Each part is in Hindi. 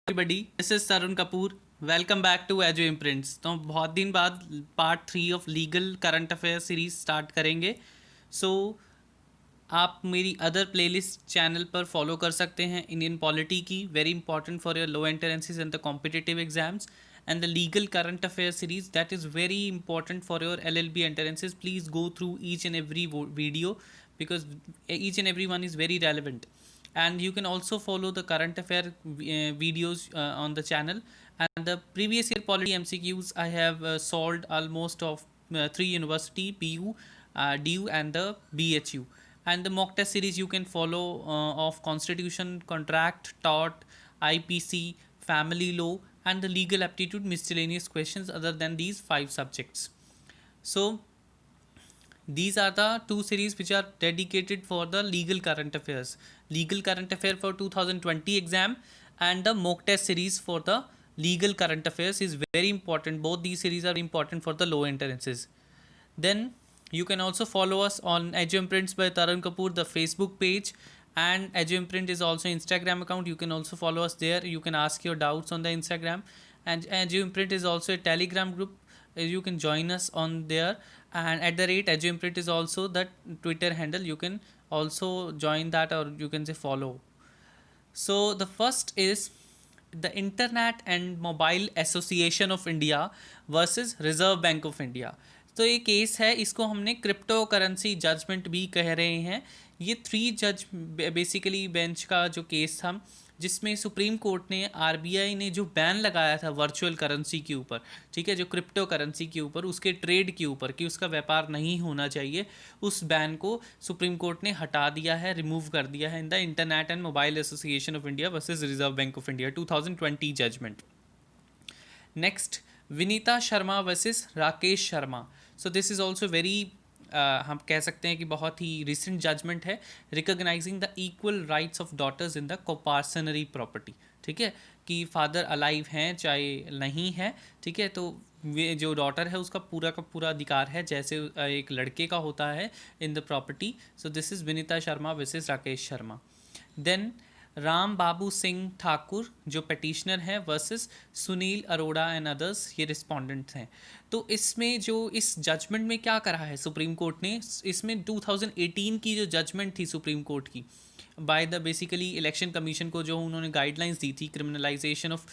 Everybody, this is Tarun Kapoor. Welcome back to एजो इम्प्रिंट्स। तो बहुत दिन बाद part 3 of legal current affair series start करेंगे। सो आप मेरी अदर प्लेलिस्ट चैनल पर फॉलो कर सकते हैं। इंडियन पॉलिटी की, very important for your law entrances and the competitive exams, and the legal current affair series that is very important for your LLB entrances. Please go through each and every video because each and every one is very relevant. And you can also follow the current affair videos on the channel. And the previous year polity MCQs I have solved almost of 3 university, PU, DU and the BHU. And the mock test series you can follow of constitution, contract, tort, IPC, family law, and the legal aptitude miscellaneous questions other than these 5 subjects. So these are the 2 series which are dedicated for the legal current affairs. Legal current affair for 2020 exam and the mock test series for the legal current affairs is very important. Both these series are important for the low entrances. Then you can also follow us on Edu Imprints by Tarun Kapoor, the Facebook page, and Edu Imprint is also Instagram account. You can also follow us there. You can ask your doubts on the Instagram, and Edu Imprint is also a Telegram group. You can join us on there, and at the rate Edu Imprint is also the Twitter handle. You can also join that, or you can say follow. So the first is the Internet and Mobile Association of India versus Reserve Bank of India. तो ये केस है, इसको हमने क्रिप्टो करेंसी जजमेंट भी कह रहे हैं। ये 3 जज बेसिकली बेंच का जो केस था, जिसमें सुप्रीम कोर्ट ने RBI ने जो बैन लगाया था वर्चुअल करेंसी के ऊपर, ठीक है, जो क्रिप्टो करेंसी के ऊपर, उसके ट्रेड के ऊपर कि उसका व्यापार नहीं होना चाहिए, उस बैन को सुप्रीम कोर्ट ने हटा दिया है, रिमूव कर दिया है in the internet and mobile association of India versus Reserve Bank of India 2020 judgment. Next, Vinita Sharma versus Rakesh Sharma. So this is also very, हम कह सकते हैं कि बहुत ही रिसेंट जजमेंट है. Recognising the equal rights of daughters in the coparcenary property. ठीक है, कि फादर अलाइव हैं चाहे नहीं है, ठीक है, तो वे जो डॉटर है उसका पूरा का पूरा अधिकार है जैसे एक लड़के का होता है in the property. So this is Vineeta Sharma versus Rakesh Sharma. Then Ram Babu Singh Thakur जो पटिशनर हैं versus Sunil Arora and others, ये रिस्पोंडेंट्स हैं. तो इसमें जो इस जजमेंट में क्या करा है सुप्रीम कोर्ट ने, इसमें 2018 की जो जजमेंट थी सुप्रीम कोर्ट की by the basically election commission को, जो उन्होंने गाइडलाइंस दी थी क्रिमिनलाइजेशन ऑफ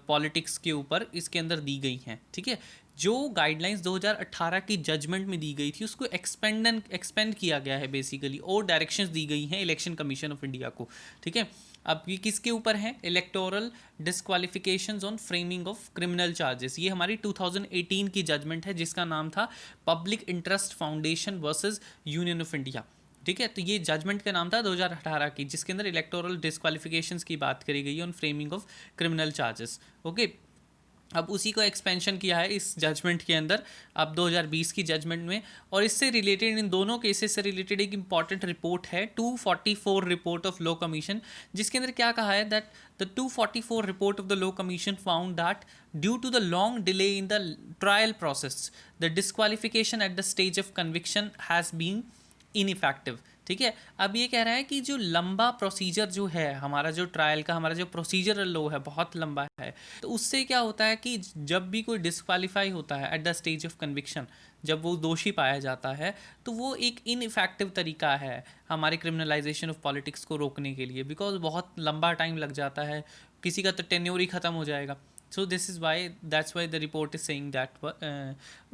पॉलिटिक्स के ऊपर, इसके अंदर दी गई हैं. ठीक है, जो गाइडलाइंस 2018 की जजमेंट में दी गई थी उसको एक्सपेंड किया गया है बेसिकली, और डायरेक्शंस दी गई हैं इलेक्शन कमीशन ऑफ इंडिया को. ठीक है, अब ये किसके ऊपर है? Electoral disqualifications on framing of criminal charges. ये हमारी 2018 की जजमेंट है जिसका नाम था public interest foundation versus union of India. ठीक है, तो ये जजमेंट का नाम था 2018 की, जिसके अंदर इलेक्टोरल डिस्क्वालिफिकेशंस की बात करी गई है on framing of criminal charges. Okay, अब उसी को एक्सपेंशन किया है इस जजमेंट के अंदर अब 2020 की जजमेंट में. और इससे रिलेटेड, इन दोनों केसेस से रिलेटेड एक इंपॉर्टेंट रिपोर्ट है 244 रिपोर्ट ऑफ लॉ कमीशन, जिसके अंदर क्या कहा है that the 244 report of the law commission found that due to the long delay in the trial process the disqualification at the stage of conviction has been ineffective. ठीक है, अब ये कह रहा है कि जो लंबा प्रोसीजर जो है हमारा, जो ट्रायल का हमारा जो प्रोसीजरल लॉ है बहुत लंबा है, तो उससे क्या होता है कि जब भी कोई डिस्क्वालीफाई होता है eight the stage of conviction, जब वो दोषी पाया जाता है, तो वो एक इनइफेक्टिव तरीका है हमारे क्रिमिनलाइजेशन ऑफ पॉलिटिक्स को रोकने के लिए, बिकॉज बहुत लंबा टाइम लग जाता है, किसी का तो टेन्योर ही ख़त्म हो जाएगा. सो this is why, that's why the report is saying that.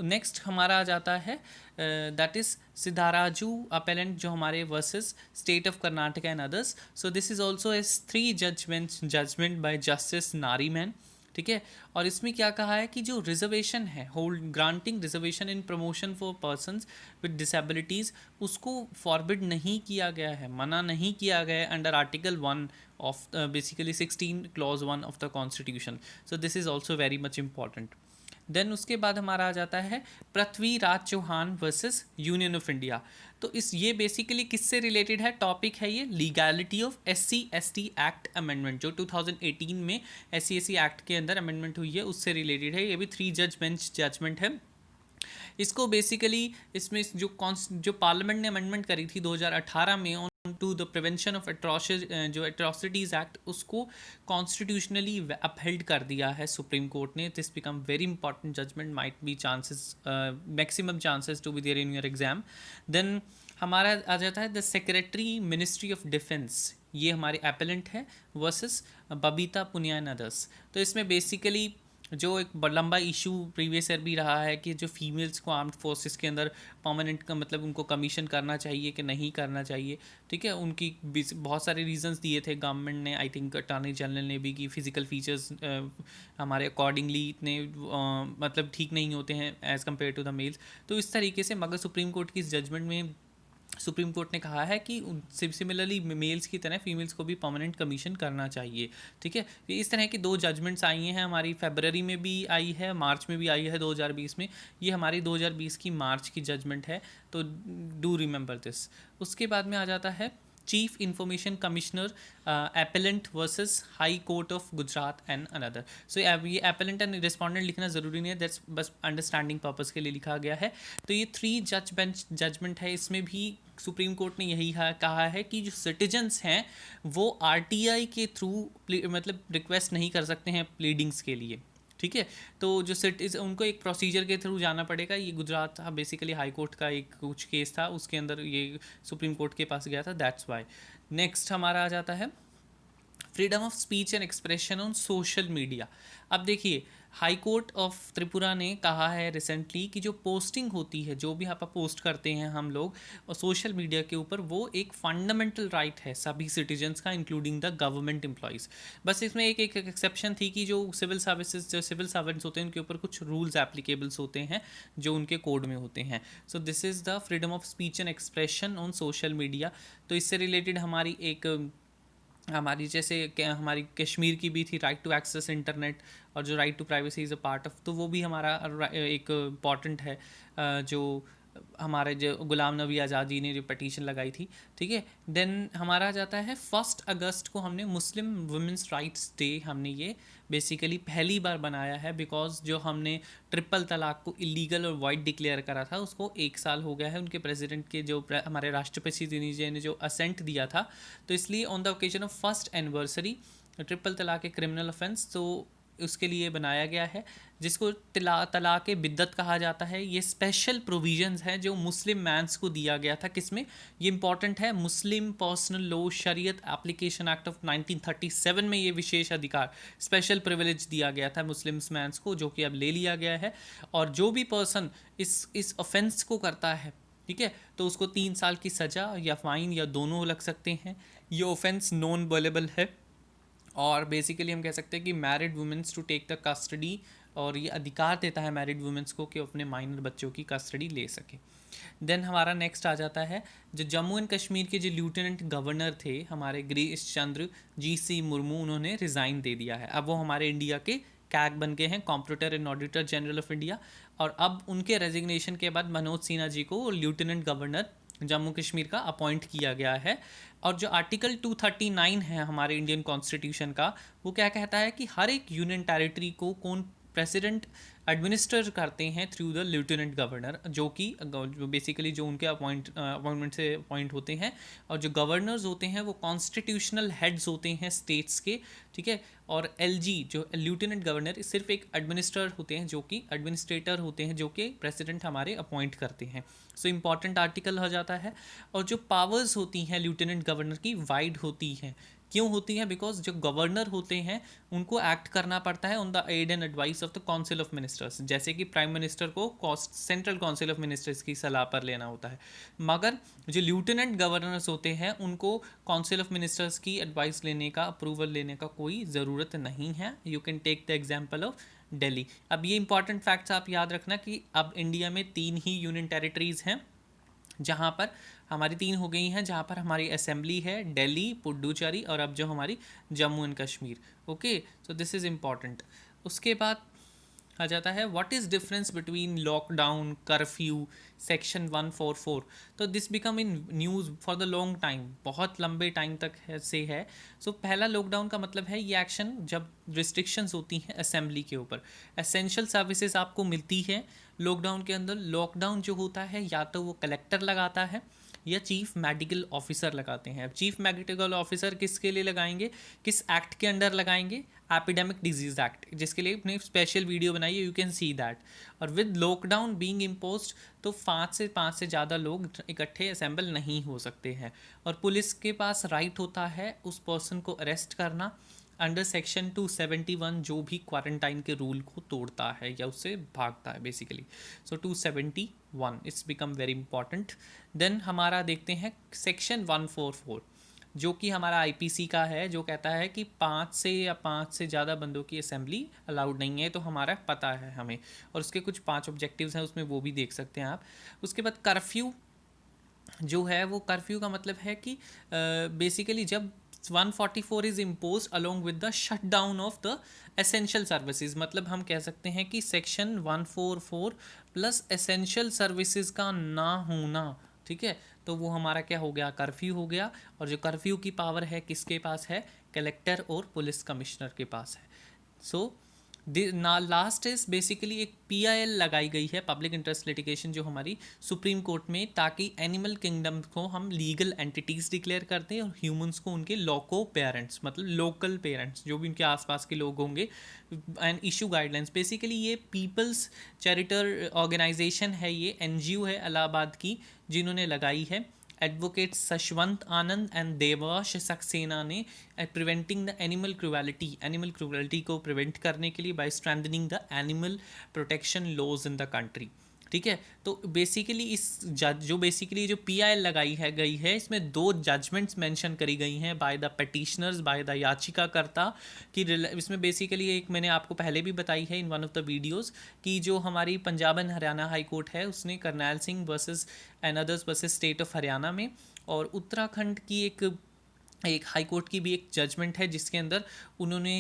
Next हमारा आ जाता है दैट इज़ सिद्धाराजू अपेलेंट जो हमारे versus state of Karnataka and others. So this is also as 3 judgment by justice Nariman. ठीक है, और इसमें क्या कहा है कि जो रिजर्वेशन है, hold granting reservation in promotion for persons with disabilities, उसको फॉरबिड नहीं किया गया है, मना नहीं किया गया है under article 1 of basically 16 clause 1 of the constitution. So this is also very much important. Then उसके बाद हमारा आ जाता है Prithvi Raj Chauhan versus union of India. तो इस ये बेसिकली किससे रिलेटेड है टॉपिक है, ये legality of SC/ST act amendment, जो 2018 में SC/ST एक्ट के अंदर अमेंडमेंट हुई है उससे रिलेटेड है. ये भी 3 जज बेंच जजमेंट है. इसको बेसिकली इसमें जो पार्लियामेंट ने अमेंडमेंट करी थी 2018 में, टू द प्रिवेंशन ऑफ जो एट्रोसिटीज़ एक्ट उसको कॉन्स्टिट्यूशनली अपहेल्ड कर दिया है सुप्रीम कोर्ट ने. This become very important judgment, might be chances, maximum chances to be there in your exam. Then हमारा आ जाता है the secretary ministry of defence, ये हमारे एपेलेंट है versus Babita Punia and others. तो इसमें बेसिकली जो एक लंबा इशू प्रीवियस ईयर भी रहा है कि जो फीमेल्स को आर्म्ड फोर्सेस के अंदर परमानेंट का मतलब उनको कमीशन करना चाहिए कि नहीं करना चाहिए. ठीक है, उनकी बहुत सारे रीजंस दिए थे गवर्नमेंट ने, आई थिंक अटॉर्नी जनरल ने भी, कि फिजिकल फीचर्स हमारे अकॉर्डिंगली इतने मतलब ठीक नहीं होते हैं as compare to the males. तो इस तरीके से मगर सुप्रीम कोर्ट की इस जजमेंट में सुप्रीम कोर्ट ने कहा है कि सिमिलरली मेल्स की तरह फीमेल्स को भी परमानेंट कमीशन करना चाहिए. ठीक है, इस तरह की 2 जजमेंट्स आई हैं हमारी. फरवरी में भी आई है, मार्च में भी आई है 2020 में. ये हमारी 2020 की मार्च की जजमेंट है, तो डू रिमेंबर दिस. उसके बाद में आ जाता है chief information commissioner appellant versus high court of Gujarat and another. So ये एपेलेंट एंड रिस्पॉन्डेंट लिखना ज़रूरी नहीं है, दैट्स बस अंडरस्टैंडिंग पर्पस के लिए लिखा गया है. तो ये 3 जज बेंच जजमेंट है. इसमें भी सुप्रीम कोर्ट ने यही कहा है कि जो सिटीजन्स हैं वो आरटीआई के थ्रू मतलब रिक्वेस्ट नहीं कर सकते हैं प्लीडिंग्स के लिए. ठीक है, तो जो उनको एक प्रोसीजर के थ्रू जाना पड़ेगा. ये गुजरात बेसिकली हाई कोर्ट का एक कुछ केस था, उसके अंदर ये सुप्रीम कोर्ट के पास गया था, दैट्स वाई. नेक्स्ट हमारा आ जाता है freedom of speech and expression on social media. अब देखिए, हाई कोर्ट ऑफ त्रिपुरा ने कहा है रिसेंटली कि जो पोस्टिंग होती है, जो भी आप पोस्ट करते हैं हम लोग और सोशल मीडिया के ऊपर, वो एक फंडामेंटल राइट है सभी सिटीजन्स का, इंक्लूडिंग द गवर्नमेंट एम्प्लॉयज़. बस इसमें एक एक्सेप्शन थी कि जो सिविल सर्वेंट्स होते हैं उनके ऊपर कुछ रूल्स एप्लीकेबल्स होते हैं जो उनके कोड में होते हैं. सो this is the freedom of speech and expression on social media. तो इससे रिलेटेड हमारी जैसे हमारी कश्मीर की भी थी राइट टू एक्सेस इंटरनेट, और जो right to privacy is a part of, तो वो भी हमारा एक इम्पॉर्टेंट है. जो हमारे जो गुलाम नबी आज़ाद जी ने जो पटिशन लगाई थी. ठीक है, देन हमारा जाता है 1 अगस्त को हमने मुस्लिम वुमेंस राइट्स डे हमने ये बेसिकली पहली बार बनाया है, बिकॉज जो हमने ट्रिपल तलाक को इलीगल और वाइड डिक्लेयर करा था उसको 1 साल हो गया है उनके प्रेसिडेंट के, जो हमारे राष्ट्रपति जी ने जो असेंट दिया था. तो इसलिए on the occasion of 1st anniversary triple तलाक ए क्रिमिनल ऑफेंस, तो उसके लिए बनाया गया है, जिसको तलाक़ बिद्दत कहा जाता है. ये स्पेशल प्रोविजंस हैं जो मुस्लिम मैंस को दिया गया था. किसमें ये इंपॉर्टेंट है, मुस्लिम पर्सनल लॉ शरीयत एप्लीकेशन एक्ट ऑफ 1937 में ये विशेष अधिकार, स्पेशल प्रिविलेज दिया गया था मुस्लिम मैंस को, जो कि अब ले लिया गया है. और जो भी पर्सन इस ऑफेंस को करता है, ठीक है, तो उसको 3 साल की सज़ा या फ़ाइन या दोनों लग सकते हैं. ये ऑफेंस नॉन बॉलेबल है, और बेसिकली हम कह सकते हैं कि married womens to take the custody, और ये अधिकार देता है मैरिड वुमेंस को कि अपने माइनर बच्चों की कस्टडी ले सके. देन हमारा नेक्स्ट आ जाता है जो जम्मू एंड कश्मीर के जो लेफ्टिनेंट गवर्नर थे हमारे गिरीश चंद्र जी मुर्मू, उन्होंने रिज़ाइन दे दिया है. अब वो हमारे इंडिया के कैग बन गए हैं, computer and auditor general of India. और अब उनके रेजिग्नेशन के बाद मनोज सिन्हा जी को लेफ्टिनेंट गवर्नर जम्मू कश्मीर का अपॉइंट किया गया है. और जो आर्टिकल 239 है हमारे इंडियन कॉन्स्टिट्यूशन का, वो क्या कहता है कि हर एक यूनियन टेरिटरी को कौन प्रेसिडेंट एडमिनिस्टर करते हैं थ्रू द लेफ्टिनेंट गवर्नर, जो कि बेसिकली जो उनके अपॉइंटमेंट से अपॉइंट होते हैं. और जो गवर्नर्स होते हैं वो कॉन्स्टिट्यूशनल हेड्स होते हैं स्टेट्स के. ठीक है, और एलजी जो लेफ्टिनेंट गवर्नर सिर्फ एक एडमिनिस्ट्रेटर होते हैं, जो कि प्रेसिडेंट हमारे अपॉइंट करते हैं. सो इम्पॉर्टेंट आर्टिकल हो जाता है. और जो पावर्स होती हैं लेफ्टिनेंट गवर्नर की वाइड होती हैं. क्यों होती हैं? बिकॉज जो गवर्नर होते हैं उनको एक्ट करना पड़ता है on the aid and advice of the council of ministers, जैसे कि प्राइम मिनिस्टर को सेंट्रल काउंसिल ऑफ मिनिस्टर्स की सलाह पर लेना होता है. मगर जो लेफ्टिनेंट गवर्नर्स होते हैं उनको काउंसिल ऑफ मिनिस्टर्स की एडवाइस लेने का, अप्रूवल लेने का कोई ज़रूरत नहीं है. You can take the example of Delhi. अब ये इंपॉर्टेंट फैक्ट्स आप याद रखना कि अब इंडिया में 3 ही यूनियन टेरिटरीज़ हैं, जहाँ पर हमारी 3 हो गई हैं, जहाँ पर हमारी असेंबली है दिल्ली, पुडुचेरी, और अब जो हमारी Jammu and Kashmir. Okay, so this is important. उसके बाद आ जाता है what is difference between lockdown, curfew, section 144. तो this become in news for the long time, बहुत लंबे टाइम तक से है. सो पहला लॉकडाउन का मतलब है ये एक्शन जब रिस्ट्रिक्शंस होती हैं असेंबली के ऊपर. एसेंशियल सर्विसेज आपको मिलती है लॉकडाउन के अंदर. लॉकडाउन जो होता है या तो वो कलेक्टर लगाता है या चीफ मेडिकल ऑफिसर लगाते हैं। अब चीफ मेडिकल ऑफिसर किसके लिए लगाएंगे, किस एक्ट के अंडर लगाएंगे, एपिडेमिक डिजीज एक्ट, जिसके लिए अपने स्पेशल वीडियो बनाई है, यू कैन सी दैट। और विद लॉकडाउन बीइंग इम्पोज्ड तो 5 से ज़्यादा लोग इकट्ठे असेंबल नहीं हो सकते हैं। और पुलिस के पास राइट होता है उस पर्सन को अरेस्ट करना अंडर सेक्शन 271, जो भी क्वारंटाइन के रूल को तोड़ता है या उससे भागता है basically. So 271 it's become very important. Then हमारा देखते हैं सेक्शन 144, जो कि हमारा आईपीसी का है, जो कहता है कि 5 से ज़्यादा बंदों की असेंबली अलाउड नहीं है। तो हमारा पता है हमें, और उसके कुछ 5 ऑब्जेक्टिव्स हैं, उसमें वो भी देख सकते हैं आप। उसके बाद कर्फ्यू जो है, वो कर्फ्यू का मतलब है कि बेसिकली जब 144 is impose along with the shut down of the essential services, मतलब हम कह सकते हैं कि सेक्शन 144 प्लस एसेंशियल सर्विसेज का ना होना, ठीक है, तो वो हमारा क्या हो गया, कर्फ्यू हो गया। और जो कर्फ्यू की पावर है किसके पास है, कलेक्टर और पुलिस कमिश्नर के पास है। सो ना लास्ट इज बेसिकली एक पीआईएल लगाई गई है, पब्लिक इंटरेस्ट लिटिगेशन, जो हमारी सुप्रीम कोर्ट में, ताकि एनिमल किंगडम को हम लीगल एंटिटीज डिक्लेयर कर दें और ह्यूमंस को उनके लोको पेरेंट्स, मतलब लोकल पेरेंट्स जो भी उनके आसपास के लोग होंगे, एंड इशू गाइडलाइंस। बेसिकली ये पीपल्स चैरिटर ऑर्गेनाइजेशन है, ये एनजीओ है इलाहाबाद की, जिन्होंने लगाई है। एडवोकेट सशवंत आनंद एंड देवाश सक्सेना ने प्रिवेंटिंग द एनिमल क्रूएल्टी को प्रिवेंट करने के लिए by strengthening the animal protection laws in the country, ठीक है। तो बेसिकली इस जज जो बेसिकली जो पीआईएल लगाई है गई है, इसमें 2 जजमेंट्स मेंशन करी गई हैं by the petitioners, by the याचिकाकर्ता, कि इसमें बेसिकली एक मैंने आपको पहले भी बताई है in one of the videos, कि जो हमारी Punjab and Haryana high court है, उसने Karnail Singh versus and others versus state of Haryana में, और उत्तराखंड की एक हाई कोर्ट की भी एक जजमेंट है, जिसके अंदर उन्होंने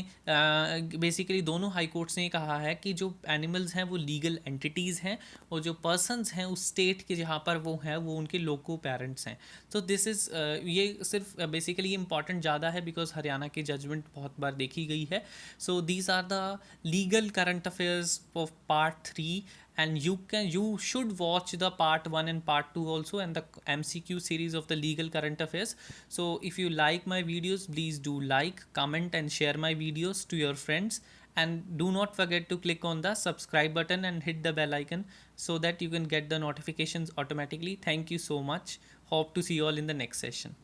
बेसिकली दोनों हाई कोर्ट्स ने कहा है कि जो एनिमल्स हैं वो लीगल एंटिटीज़ हैं, और जो पर्सन्स हैं उस स्टेट के जहाँ पर वो हैं वो उनके लोको पेरेंट्स हैं। तो दिस इज़ ये सिर्फ बेसिकली इंपॉर्टेंट ज़्यादा है बिकॉज हरियाणा की जजमेंट बहुत बार देखी गई है। So these are the legal current affairs of part 3, and you should watch the part 1 and part 2 also, and the MCQ series of the legal current affairs. So if you like my videos, please do like, comment and share my videos to your friends, and do not forget to click on the subscribe button and hit the bell icon so that you can get the notifications automatically. Thank you so much. Hope to see you all in the next session.